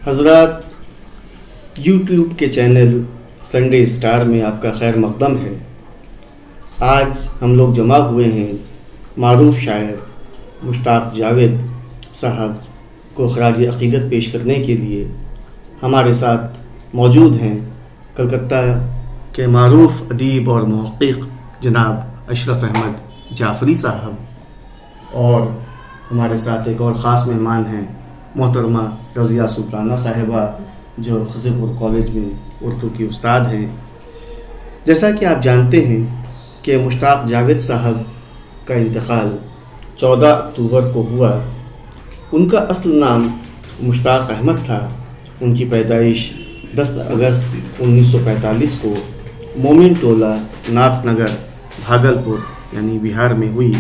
حضرات، یوٹیوب کے channel Sunday star میں آپ کا خیر مقدم ہے۔ آج ہم لوگ جمع ہوئے ہیں معروف شاعر مشتاق جاوید صاحب کو خراج عقیدت پیش کرنے کے لیے۔ ہمارے ساتھ موجود ہیں کلکتہ کے معروف ادیب اور محقق جناب اشرف احمد جعفری صاحب، اور ہمارے ساتھ ایک اور خاص مہمان ہیں محترمہ رضیہ سلطانہ صاحبہ، جو خضرپور کالج میں اردو کی استاد ہیں۔ جیسا کہ آپ جانتے ہیں کہ مشتاق جاوید صاحب کا انتقال 14 اکتوبر کو ہوا۔ ان کا اصل نام مشتاق احمد تھا۔ ان کی پیدائش 10 اگست 1945 کو مومن ٹولہ نارتھ نگر بھاگلپور یعنی بہار میں ہوئی۔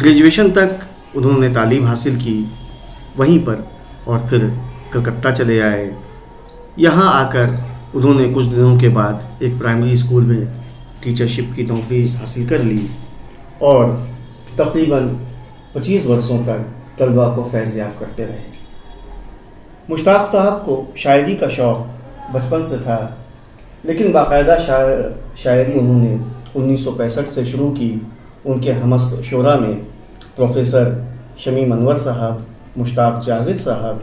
گریجویشن تک انہوں نے تعلیم حاصل کی وہیں پر، اور پھر کلکتہ چلے آئے۔ یہاں آ کر انہوں نے کچھ دنوں کے بعد ایک پرائمری اسکول میں ٹیچرشپ کی نوکری حاصل کر لی، اور تقریباً 25 برسوں تک طلباء کو فیض یاب کرتے رہے۔ مشتاق صاحب کو شاعری کا شوق بچپن سے تھا، لیکن باقاعدہ شاعری انہوں نے 1965 سے شروع کی۔ ان کے ہمعصر شعراء میں پروفیسر شمیم انور صاحب، مشتاق جاوید صاحب،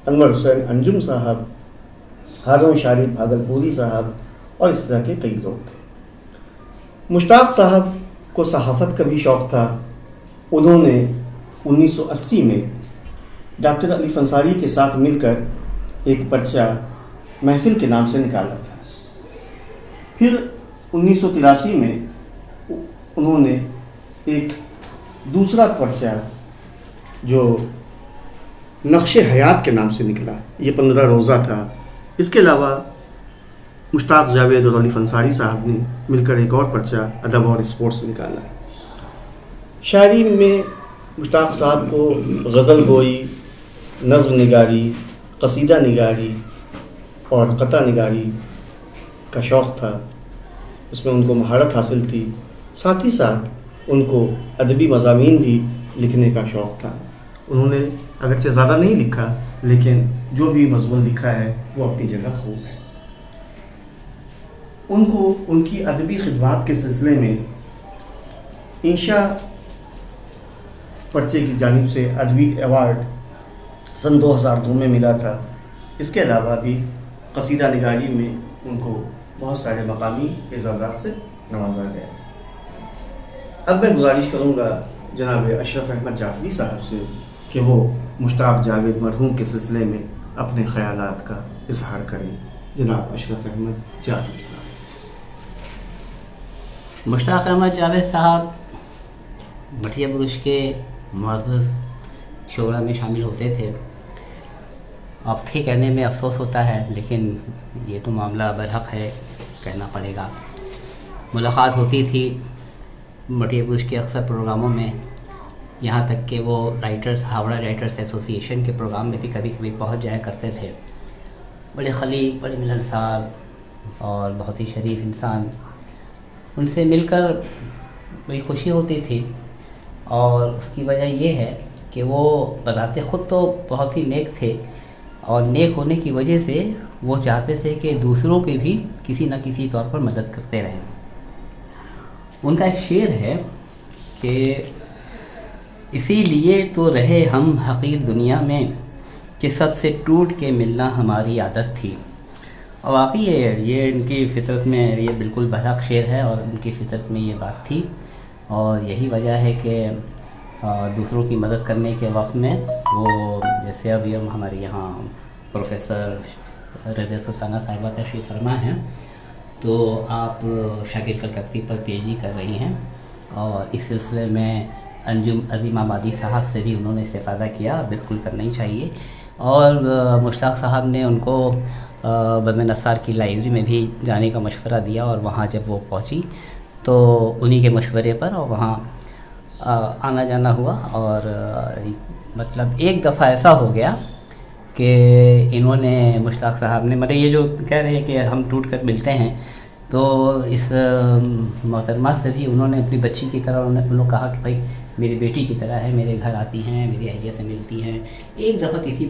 انور حسین انجم صاحب، ہارون شارف بھاگلپوری صاحب اور اس طرح کے کئی لوگ تھے۔ مشتاق صاحب کو صحافت کا بھی شوق تھا۔ انہوں نے 1980 میں ڈاکٹر علی فنساری کے ساتھ مل کر ایک پرچہ محفل کے نام سے نکالا تھا۔ پھر 1983 میں انہوں نے ایک دوسرا پرچہ جو نقش حیات کے نام سے نکلا، یہ 15 روزہ تھا۔ اس کے علاوہ مشتاق جاوید اور علی فنساری صاحب نے مل کر ایک اور پرچہ ادب اور اسپورٹس نکالا۔ شاعری میں مشتاق صاحب کو غزل گوئی، نظم نگاری، قصیدہ نگاری اور قطع نگاری کا شوق تھا۔ اس میں ان کو مہارت حاصل تھی۔ ساتھ ہی ساتھ ان کو ادبی مضامین بھی لکھنے کا شوق تھا۔ انہوں نے اگرچہ زیادہ نہیں لکھا، لیکن جو بھی مضمون لکھا ہے وہ اپنی جگہ خوب ہے۔ ان کو ان کی ادبی خدمات کے سلسلے میں انشا پرچے کی جانب سے ادبی ایوارڈ سن 2002 میں ملا تھا۔ اس کے علاوہ بھی قصیدہ نگاری میں ان کو بہت سارے مقامی اعزازات سے نوازا گیا۔ اب میں گزارش کروں گا جناب اشرف احمد جعفری صاحب سے کہ وہ مشتاق جاوید مرحوم کے سلسلے میں اپنے خیالات کا اظہار کریں۔ جناب اشرف احمد جعفری صاحب۔ مشتاق احمد جاوید صاحب مٹھیا برش کے معزز شعراء میں شامل ہوتے تھے۔ اب تھے کہنے میں افسوس ہوتا ہے، لیکن یہ تو معاملہ برحق ہے، کہنا پڑے گا۔ ملاقات ہوتی تھی مٹھیا برش کے اکثر پروگراموں میں، یہاں تک کہ وہ رائٹرز ہاوڑا رائٹرز ایسوسی ایشن کے پروگرام میں بھی کبھی کبھی پہنچ جایا کرتے تھے۔ بڑے خلیق، بڑے ملنسار اور بہت ہی شریف انسان۔ ان سے مل کر بڑی خوشی ہوتی تھی، اور اس کی وجہ یہ ہے کہ وہ بذات خود تو بہت ہی نیک تھے، اور نیک ہونے کی وجہ سے وہ چاہتے تھے کہ دوسروں کی بھی کسی نہ کسی طور پر مدد کرتے رہیں۔ ان کا ایک شعر ہے کہ اسی لیے تو رہے ہم حقیر دنیا میں، کہ سب سے ٹوٹ کے ملنا ہماری عادت تھی۔ اور واقعی یہ ان کی فطرت میں یہ بالکل برحق شعر ہے، اور ان کی فطرت میں یہ بات تھی، اور یہی وجہ ہے کہ دوسروں کی مدد کرنے کے وقت میں وہ، جیسے ابھی ہم ہمارے یہاں پروفیسر رضیہ سلطانہ صاحبہ تشریف فرما ہیں، تو آپ شاگرد کلکتی پر پی ایچ ڈی کر رہی ہیں، اور اس سلسلے میں انجم عظیم آبادی صاحب سے بھی انہوں نے استفادہ کیا، بالکل کرنا ہی چاہیے۔ اور مشتاق صاحب نے ان کو بزم نثار کی لائبریری میں بھی جانے کا مشورہ دیا، اور وہاں جب وہ پہنچی تو انہی کے مشورے پر اور وہاں آنا جانا ہوا، اور مطلب ایک دفعہ ایسا ہو گیا کہ انہوں نے مشتاق صاحب نے، مطلب یہ جو کہہ رہے ہیں کہ ہم ٹوٹ کر ملتے ہیں، تو اس محترمہ سے بھی انہوں نے اپنی بچی کی طرح انہوں نے کہا کہ بھائی میری بیٹی کی طرح ہے، میرے گھر آتی ہیں، میری اہلیہ سے ملتی ہیں۔ ایک دفعہ کسی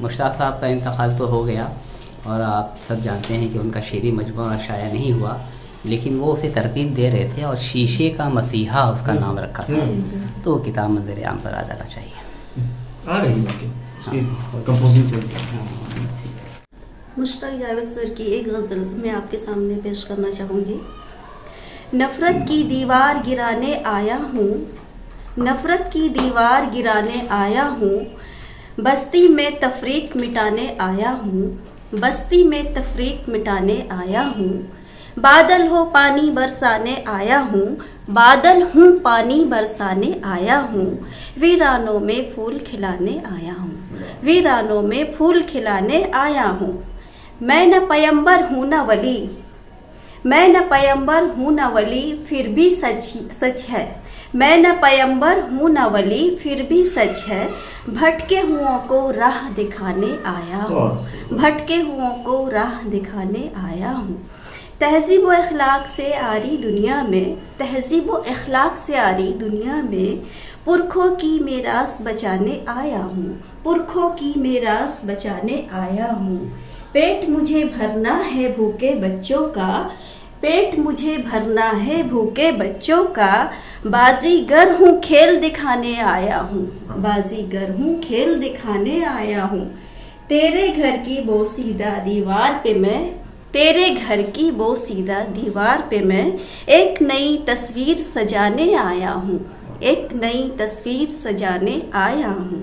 مشتاق صاحب کا انتقال تو ہو گیا اور آپ سب جانتے ہیں کہ ان کا شعری مجموعہ شائع نہیں ہوا، لیکن وہ اسے ترغیب دے رہے تھے اور شیشے کا مسیحا اس کا نام رکھا تھا، تو وہ کتاب منظر عام پر آ جانا چاہیے. آ رہی ہے اس کی کمپوزنگ سے. مشتاق جاوید سر کی ایک غزل میں آپ کے سامنے پیش کرنا چاہوں گی. نفرت کی دیوار گرانے آیا ہوں، نفرت کی دیوار گرانے آیا ہوں، بستی میں تفریق مٹانے آیا ہوں، بستی میں تفریق مٹانے آیا ہوں. بادل ہو پانی برسانے آیا ہوں، بادل ہوں پانی برسانے آیا ہوں، ویرانوں میں پھول کھلانے آیا ہوں، ویرانوں میں پھول کھلانے آیا ہوں. میں نہ پیمبر ہوں نہ ولی، میں نہ پیمبر ہوں نہ ولی، پھر بھی سچ ہے. میں نہ پیمبر ہوں نہ ولی، پھر بھی سچ ہے. بھٹکے ہوں کو راہ دکھانے آیا ہوں، بھٹکے ہوں کو راہ دکھانے آیا ہوں. تہذیب و اخلاق سے آری دنیا میں، تہذیب و اخلاق سے آری دنیا میں، پرکھوں کی میراث بچانے آیا ہوں، پرکھوں کی میراث بچانے آیا ہوں. پیٹ مجھے بھرنا ہے بھوکے بچوں کا، پیٹ مجھے بھرنا ہے بھوکے بچوں کا. بازیگر ہوں کھیل دکھانے آیا ہوں، بازیگر ہوں کھیل دکھانے آیا ہوں. تیرے گھر کی بوسیدہ دیوار پہ میں، تیرے گھر کی بوسیدہ دیوار پہ میں ایک نئی تصویر سجانے آیا ہوں، ایک نئی تصویر سجانے آیا ہوں.